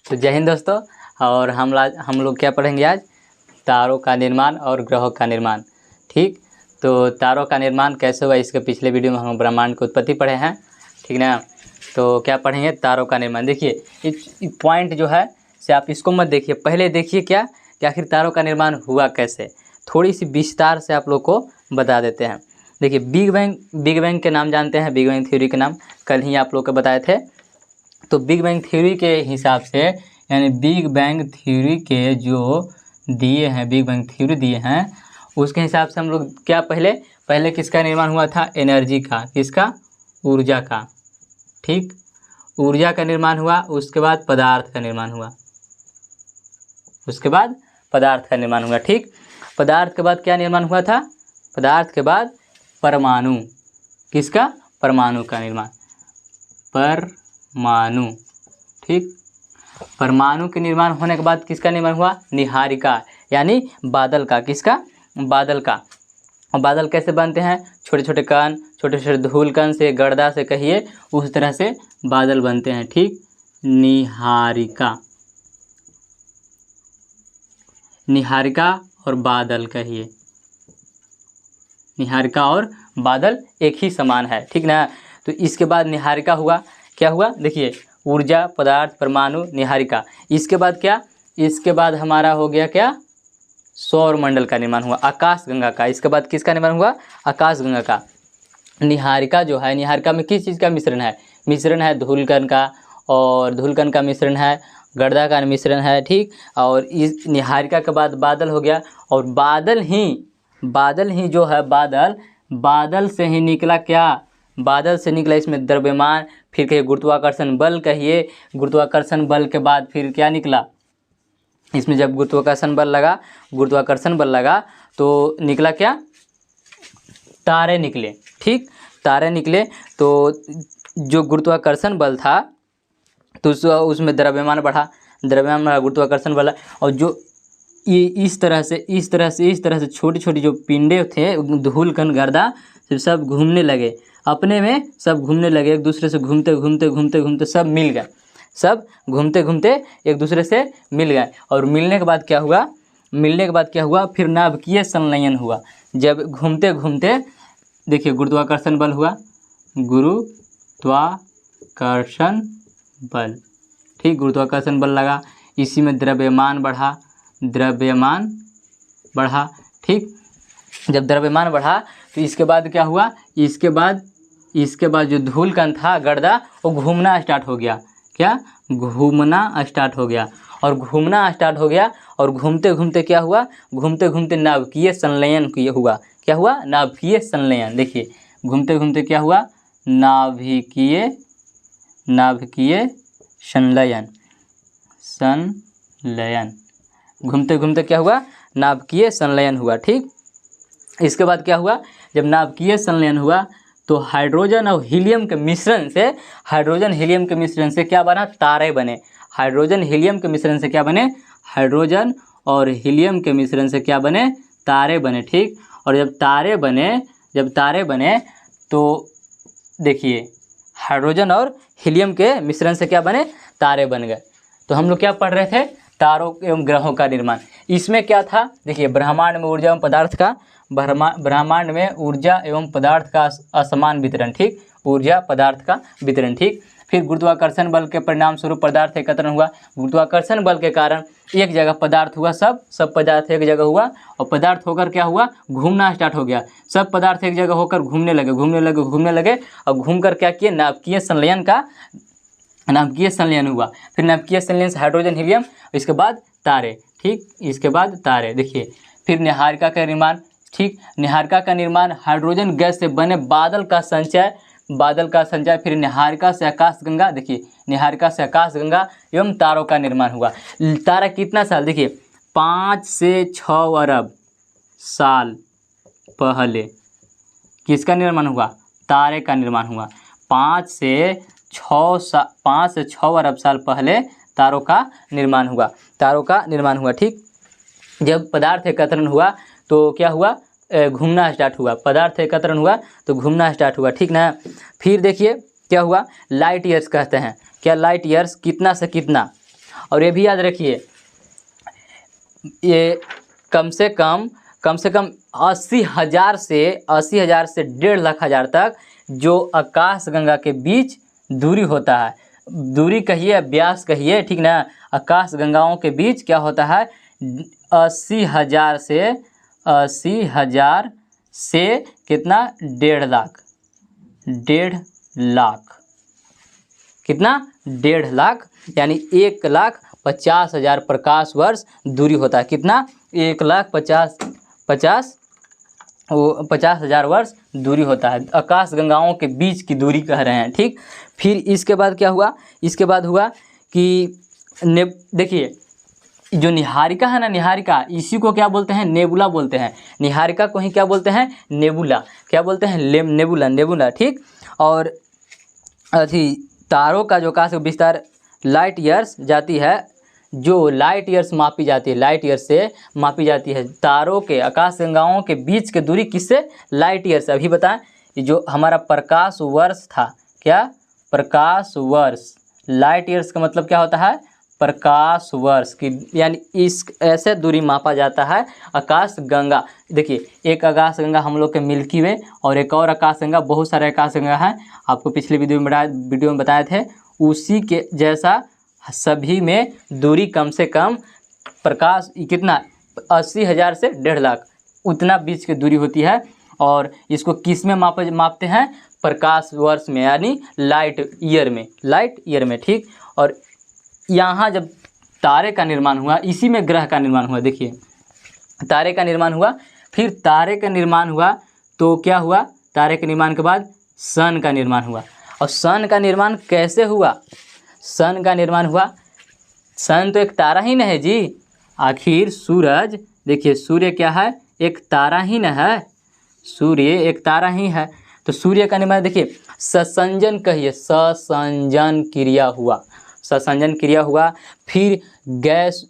तो जय हिंद दोस्तों। और हम लोग क्या पढ़ेंगे आज? तारों का निर्माण और ग्रहों का निर्माण। ठीक, तो तारों का निर्माण कैसे हुआ, इसके पिछले वीडियो में हम ब्रह्मांड की उत्पत्ति पढ़े हैं, ठीक ना। तो क्या पढ़ेंगे? तारों का निर्माण। देखिए इस पॉइंट जो है से आप इसको मत देखिए, पहले देखिए क्या कि आखिर तारों का निर्माण हुआ कैसे, थोड़ी सी विस्तार से आप लोग को बता देते हैं। देखिए बिग बैंग के नाम जानते हैं, बिग बैंग थ्योरी के नाम कल ही आप लोग को बताए थे। तो बिग बैंग थ्योरी के हिसाब से, यानी बिग बैंग थ्योरी के जो दिए हैं, बिग बैंग थ्योरी दिए हैं, उसके हिसाब से हम लोग क्या पहले किसका निर्माण हुआ था? एनर्जी का, किसका? ऊर्जा का। ठीक, ऊर्जा का निर्माण हुआ, उसके बाद पदार्थ का निर्माण हुआ, उसके बाद पदार्थ का निर्माण हुआ। ठीक, पदार्थ के बाद क्या निर्माण हुआ था? पदार्थ के बाद परमाणु, किसका? परमाणु का निर्माण, परमाणु। ठीक, परमाणु के निर्माण होने के बाद किसका निर्माण हुआ? निहारिका, यानी बादल का। किसका? बादल का। और बादल कैसे बनते हैं? छोटे छोटे कण, छोटे छोटे धूल कण से, गर्दा से कहिए, उस तरह से बादल बनते हैं। ठीक, निहारिका, निहारिका और बादल कहिए, निहारिका और बादल एक ही समान है, ठीक ना। तो इसके बाद निहारिका हुआ, क्या हुआ? देखिए ऊर्जा, पदार्थ, परमाणु, निहारिका। इसके बाद क्या? इसके बाद हमारा हो गया क्या? सौर मंडल का निर्माण हुआ, आकाश गंगा का। इसके बाद किसका निर्माण हुआ? आकाश गंगा का। निहारिका जो है, निहारिका में किस चीज़ का मिश्रण है? मिश्रण है धूलकण का, और धूलकण का मिश्रण है गर्दा का मिश्रण है। ठीक, और इस निहारिका के बाद बादल हो गया, और बादल ही जो है, बादल से ही निकला क्या? बादल से निकला इसमें द्रव्यमान, फिर कहिए गुरुत्वाकर्षण बल, कहिए गुरुत्वाकर्षण बल के बाद फिर क्या निकला? इसमें जब गुरुत्वाकर्षण बल लगा तो निकला क्या? तारे निकले। ठीक, तारे निकले, तो जो गुरुत्वाकर्षण बल था तो उसमें द्रव्यमान बढ़ा, गुरुत्वाकर्षण बल, और जो ये इस तरह से छोटी छोटी जो पिंडे थे, धूल कण गर्दा, सब घूमने लगे, अपने में सब घूमने लगे, एक दूसरे से घूमते सब मिल गए, सब घूमते एक दूसरे से मिल गए। और मिलने के बाद क्या हुआ? फिर नाभिकीय संलयन हुआ। जब घूमते देखिए गुरुत्वाकर्षण बल हुआ, गुरुत्वाकर्षण बल। ठीक, गुरुत्वाकर्षण बल लगा, इसी में द्रव्यमान बढ़ा। ठीक, जब द्रव्यमान बढ़ा तो इसके बाद क्या हुआ? इसके बाद जो धूल कण था गर्दा, वो घूमना स्टार्ट हो गया। क्या? घूमना स्टार्ट हो गया, और घूमते क्या हुआ? घूमते नाभिकीय संलयन हुआ। क्या हुआ? नाभिकीय संलयन। देखिए घूमते क्या हुआ? नाभिकीय संलयन। घूमते क्या हुआ? नाभिकीय संलयन हुआ। ठीक, इसके बाद क्या हुआ? जब नाभिकीय संलयन हुआ तो हाइड्रोजन और हीलियम के मिश्रण से क्या बना? तारे बने। हाइड्रोजन हीलियम के मिश्रण से क्या बने? हाइड्रोजन और हीलियम के मिश्रण से क्या बने? तारे बने। ठीक, और जब तारे बने तो देखिए हाइड्रोजन और हीलियम के मिश्रण से क्या बने? तारे बन गए। तो हम लोग क्या पढ़ रहे थे? तारों एवं ग्रहों का निर्माण। इसमें क्या था? देखिए ब्रह्मांड में ऊर्जा एवं पदार्थ का असमान वितरण। ठीक, ऊर्जा पदार्थ का वितरण। ठीक, फिर गुरुत्वाकर्षण बल के परिणाम स्वरूप पदार्थ एकत्रण हुआ। गुरुत्वाकर्षण बल के कारण एक जगह पदार्थ हुआ, सब पदार्थ एक जगह हुआ, और पदार्थ होकर क्या हुआ? घूमना स्टार्ट हो गया। सब पदार्थ एक जगह होकर घूमने लगे, और घूमकर क्या किए? नाभिकीय संलयन हुआ। फिर नाभिकीय संलयन से हाइड्रोजन हीलियम, इसके बाद तारे। ठीक, इसके बाद तारे। देखिए फिर निहारिका का निर्माण। ठीक, निहारिका का निर्माण हाइड्रोजन गैस से बने बादल का संचय, फिर निहारिका से आकाश गंगा। देखिए निहारिका से आकाश गंगा एवं तारों का निर्माण हुआ। तारा कितना साल? देखिए 5 से 6 अरब साल पहले किसका निर्माण हुआ? तारे का निर्माण हुआ। 5 से 6 अरब साल पहले तारों का निर्माण हुआ। ठीक, जब पदार्थ एकत्रण हुआ तो क्या हुआ? घूमना स्टार्ट हुआ। पदार्थ एकत्रण हुआ तो घूमना स्टार्ट हुआ। ठीक ना। फिर देखिए क्या हुआ? लाइट ईयर्स कहते हैं। क्या? लाइट ईयर्स, कितना से कितना, और ये भी याद रखिए, ये कम से कम 80,000 से 1.5 लाख तक जो आकाशगंगा के बीच दूरी होता है, दूरी कहिए व्यास कहिए, ठीक ना, आकाशगंगाओं के बीच क्या होता है 80,000 से कितना 1.5 लाख कितना 1.5 लाख, यानी 1,50,000 प्रकाश वर्ष दूरी होता है। कितना 1,50,000 वर्ष दूरी होता है, आकाशगंगाओं के बीच की दूरी कह रहे हैं, ठीक। फिर इसके बाद क्या हुआ, इसके बाद हुआ कि देखिए जो निहारिका है ना, निहारिका इसी को क्या बोलते हैं नेबुला बोलते हैं, निहारिका को ही क्या बोलते हैं नेबुला, क्या बोलते हैं नेबुला, ठीक। और तारों का जो आकाश विस्तार लाइट ईयर्स जाती है, जो लाइट ईयर्स मापी जाती है, लाइट ईयर्स से मापी जाती है तारों के आकाशगंगाओं के बीच की दूरी किससे, लाइट ईयर्स। अभी बताएं जो हमारा प्रकाश वर्ष था, क्या प्रकाश वर्ष, लाइट ईयर्स का मतलब क्या होता है प्रकाश वर्ष की, यानी इस ऐसे दूरी मापा जाता है आकाशगंगा। देखिए एक आकाशगंगा हम लोग के मिल्की वे और एक और आकाशगंगा, बहुत सारे आकाशगंगा हैं, आपको पिछले वीडियो में बताए थे, उसी के जैसा सभी में दूरी कम से कम प्रकाश कितना 80,000 से 1.5 लाख उतना बीच की दूरी होती है। और इसको किस में मापते हैं प्रकाश वर्ष में, यानी लाइट ईयर में, ठीक। और यहाँ जब तारे का निर्माण हुआ, इसी में ग्रह का निर्माण हुआ, देखिए तारे का निर्माण हुआ, फिर तारे का निर्माण हुआ तो क्या हुआ, तारे के निर्माण के बाद सन का निर्माण हुआ। और सन का निर्माण कैसे हुआ, सन का निर्माण हुआ, सन तो एक तारा ही न है जी, आखिर सूरज, देखिए सूर्य क्या है एक तारा ही न है, सूर्य एक तारा ही है। तो सूर्य का निर्माण देखिए ससंजन कहिए, ससंजन क्रिया हुआ, ससंजन क्रिया हुआ। फिर गैस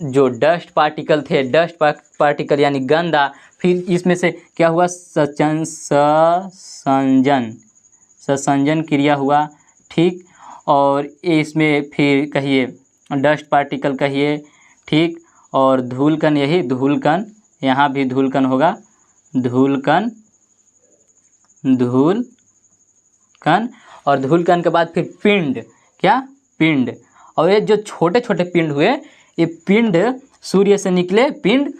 जो डस्ट पार्टिकल थे, डस्ट पार्टिकल यानी गंदा, फिर इसमें से क्या हुआ ससंजन क्रिया हुआ, ठीक। और इसमें फिर कहिए डस्ट पार्टिकल कहिए, ठीक। और धूलकण, यही धूलकण, यहाँ भी धूलकण होगा, धूलकण, और धूलकण के बाद फिर पिंड, क्या पिंड। और ये जो छोटे छोटे पिंड हुए, ये पिंड सूर्य से निकले, पिंड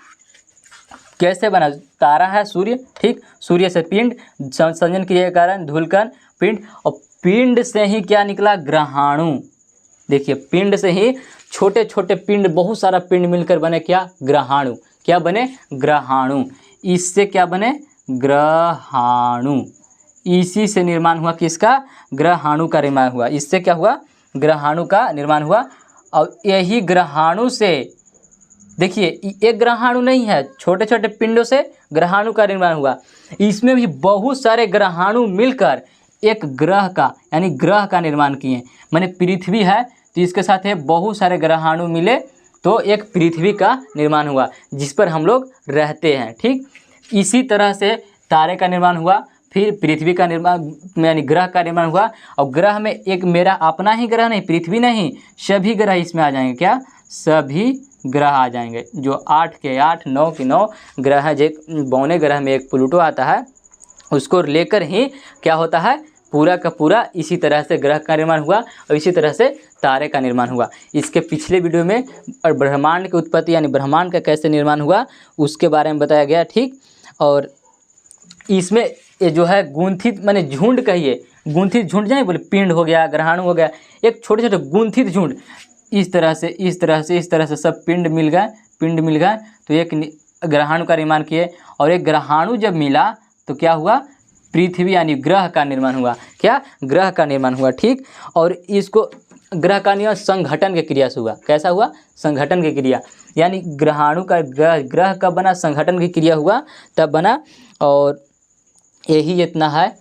कैसे बना, तारा है सूर्य, ठीक, सूर्य से पिंड, संसंजन क्रिया के कारण धूलकण, पिंड, और पिंड से ही क्या निकला ग्रहाणु। देखिए पिंड से ही छोटे छोटे पिंड, बहुत सारा पिंड मिलकर बने क्या ग्रहाणु, क्या बने ग्रहाणु, इससे क्या बने ग्रहाणु, इसी से निर्माण हुआ किसका ग्रहाणु का निर्माण हुआ, इससे क्या हुआ ग्रहाणु का निर्माण हुआ। और यही ग्रहाणु से देखिए एक ग्रहाणु नहीं है, छोटे छोटे पिंडों से ग्रहाणु का निर्माण हुआ, इसमें भी बहुत सारे ग्रहाणु मिलकर एक ग्रह का यानी ग्रह का निर्माण किए। माने पृथ्वी है तो इसके साथ है बहुत सारे ग्रहाणु मिले तो एक पृथ्वी का निर्माण हुआ जिस पर हम लोग रहते हैं, ठीक। इसी तरह से तारे का निर्माण हुआ, फिर पृथ्वी का निर्माण यानी ग्रह का निर्माण हुआ। और ग्रह में एक मेरा अपना ही ग्रह नहीं, पृथ्वी नहीं, सभी ग्रह इसमें आ जाएंगे, क्या सभी ग्रह आ जाएंगे, जो 8 के 8 9 के 9 ग्रह है। जो 52 ग्रह में एक प्लूटो आता है, उसको लेकर ही क्या होता है पूरा का पूरा इसी तरह से ग्रह का निर्माण हुआ और इसी तरह से तारे का निर्माण हुआ। इसके पिछले वीडियो में ब्रह्मांड की उत्पत्ति यानी ब्रह्मांड का कैसे निर्माण हुआ उसके बारे में बताया गया, ठीक। और इसमें ये जो है गुंथित माने झुंड कहिए, गुंथित झुंड जाए बोले पिंड हो गया, ग्रहाणु हो गया, एक छोटे छोटे गुंथित झुंड, इस तरह से सब पिंड मिल गए तो एक ग्रहाणु का निर्माण किए। और एक ग्रहाणु जब मिला तो क्या हुआ पृथ्वी यानी ग्रह का निर्माण हुआ, क्या ग्रह का निर्माण हुआ, ठीक। और इसको ग्रह का निर्माण संघटन की क्रिया से हुआ, कैसा हुआ संघटन की क्रिया, यानी ग्रहाणु का ग्रह कब बना संघटन की क्रिया हुआ तब बना। और यही इतना है।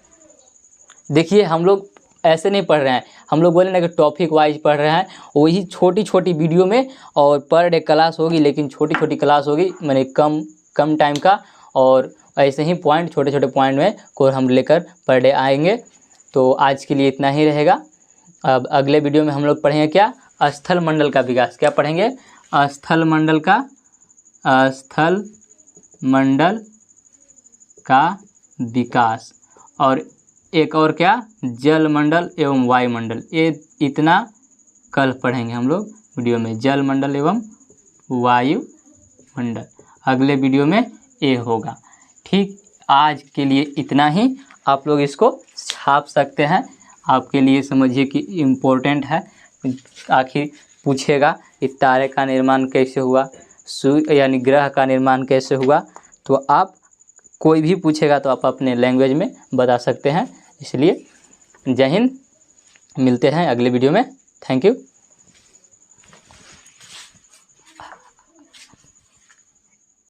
देखिए हम लोग ऐसे नहीं पढ़ रहे हैं, हम लोग बोले ना कि टॉपिक वाइज पढ़ रहे हैं, वही छोटी छोटी वीडियो में और पर डे क्लास होगी, लेकिन छोटी छोटी क्लास होगी मैंने कम टाइम का, और ऐसे ही पॉइंट छोटे छोटे पॉइंट में को हम लेकर पर डे आएंगे। तो आज के लिए इतना ही रहेगा। अब अगले वीडियो में हम लोग पढ़ेंगे क्या स्थल मंडल का विकास। क्या पढ़ेंगे? स्थल मंडल का विकास। और एक और क्या? जल मंडल एवं वायुमंडल। ये इतना कल पढ़ेंगे हम लोग वीडियो में, जल मंडल एवं वायुमंडल। अगले वीडियो में ये होगा। ठीक, आज के लिए इतना ही। आप लोग इसको छाप सकते हैं, आपके लिए समझिए कि इम्पोर्टेंट है। आखिर पूछेगा कि तारे का निर्माण कैसे हुआ, सूर्य यानी ग्रह का निर्माण कैसे हुआ, तो आप कोई भी पूछेगा तो आप अपने लैंग्वेज में बता सकते हैं। इसलिए जय हिंद, मिलते हैं अगले वीडियो में। Thank you.